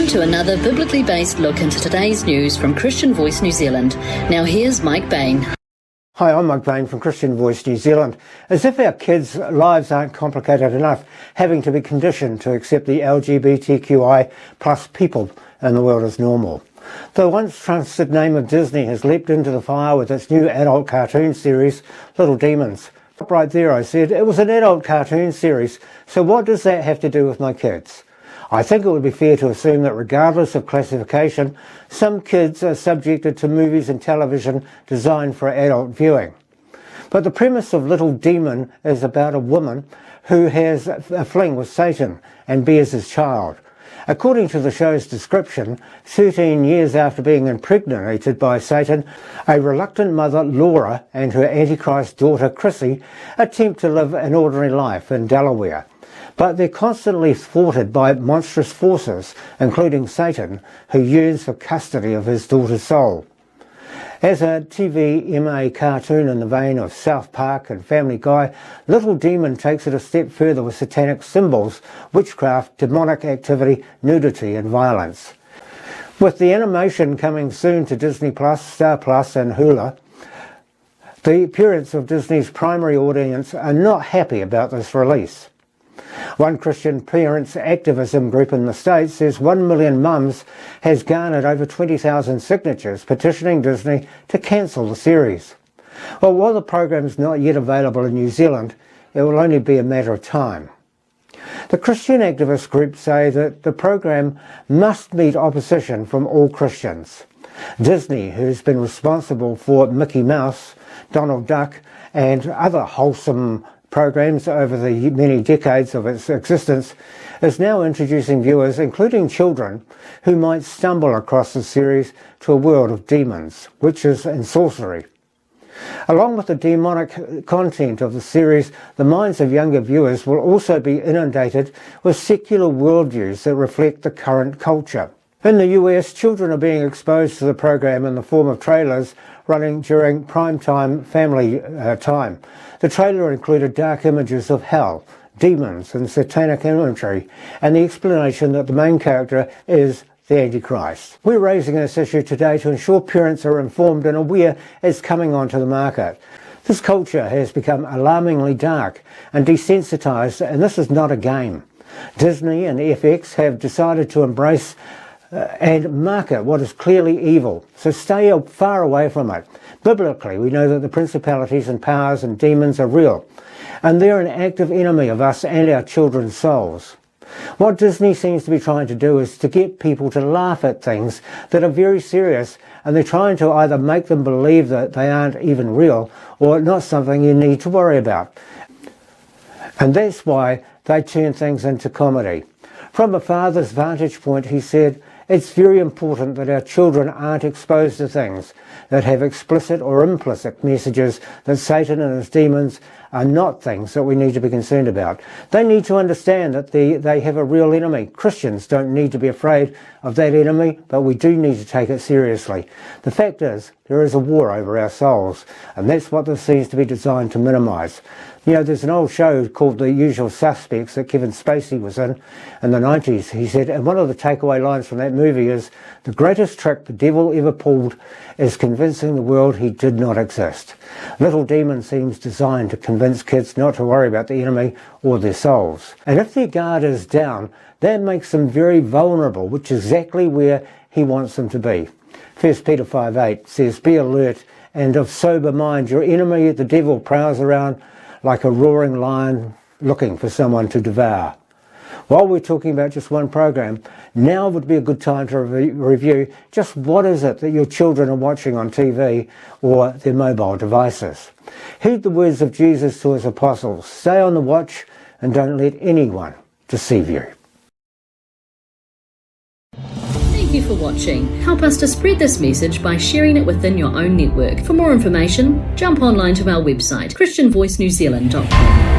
Welcome to another biblically based look into today's news from Christian Voice New Zealand. Now here's Mike Bain. Hi, I'm Mike Bain from Christian Voice New Zealand. As if our kids' lives aren't complicated enough, having to be conditioned to accept the LGBTQI plus people in the world as normal. The once trusted name of Disney has leapt into the fire with its new adult cartoon series, Little Demons. Right there I said, it was an adult cartoon series, so what does that have to do with my kids? I think it would be fair to assume that regardless of classification, some kids are subjected to movies and television designed for adult viewing. But the premise of Little Demon is about a woman who has a fling with Satan and bears his child. According to the show's description, 13 years after being impregnated by Satan, a reluctant mother, Laura, and her Antichrist daughter, Chrissy, attempt to live an ordinary life in Delaware. But they're constantly thwarted by monstrous forces, including Satan, who yearns for custody of his daughter's soul. As a TVMA cartoon in the vein of South Park and Family Guy, Little Demon takes it a step further with satanic symbols, witchcraft, demonic activity, nudity and violence. With the animation coming soon to Disney+, Star Plus and Hulu, the parents of Disney's primary audience are not happy about this release. One Christian parents activism group in the States says 1 million mums has garnered over 20,000 signatures petitioning Disney to cancel the series. Well, while the program is not yet available in New Zealand, it will only be a matter of time. The Christian activist groups say that the program must meet opposition from all Christians. Disney, who's been responsible for Mickey Mouse, Donald Duck, and other wholesome programs over the many decades of its existence, is now introducing viewers, including children, who might stumble across the series to a world of demons, witches and sorcery. Along with the demonic content of the series, the minds of younger viewers will also be inundated with secular worldviews that reflect the current culture. In the US, children are being exposed to the program in the form of trailers running during primetime family time. The trailer included dark images of hell, demons and satanic imagery, and the explanation that the main character is the Antichrist. We're raising this issue today to ensure parents are informed and aware it's coming onto the market. This culture has become alarmingly dark and desensitized, and this is not a game. Disney and FX have decided to embrace and market what is clearly evil, so stay far away from it. Biblically, we know that the principalities and powers and demons are real, and they're an active enemy of us and our children's souls. What Disney seems to be trying to do is to get people to laugh at things that are very serious, and they're trying to either make them believe that they aren't even real or not something you need to worry about. And that's why they turn things into comedy. From a father's vantage point, he said, it's very important that our children aren't exposed to things that have explicit or implicit messages that Satan and his demons are not things that we need to be concerned about. They need to understand that they have a real enemy. Christians don't need to be afraid of that enemy, but we do need to take it seriously. The fact is, there is a war over our souls, and that's what this seems to be designed to minimise. You know, there's an old show called The Usual Suspects that Kevin Spacey was in the 90s. He said, and one of the takeaway lines from that movie is, the greatest trick the devil ever pulled is convincing the world he did not exist. Little Demon seems designed to convince kids not to worry about the enemy or their souls. And if their guard is down, that makes them very vulnerable, which is exactly where he wants them to be. 1 Peter 5:8 says, be alert and of sober mind. Your enemy, the devil, prowls around like a roaring lion looking for someone to devour. While we're talking about just one program, now would be a good time to review just what is it that your children are watching on TV or their mobile devices. Heed the words of Jesus to his apostles. Stay on the watch and don't let anyone deceive you. Thank you for watching. Help us to spread this message by sharing it within your own network. For more information, jump online to our website, christianvoicenewzealand.com.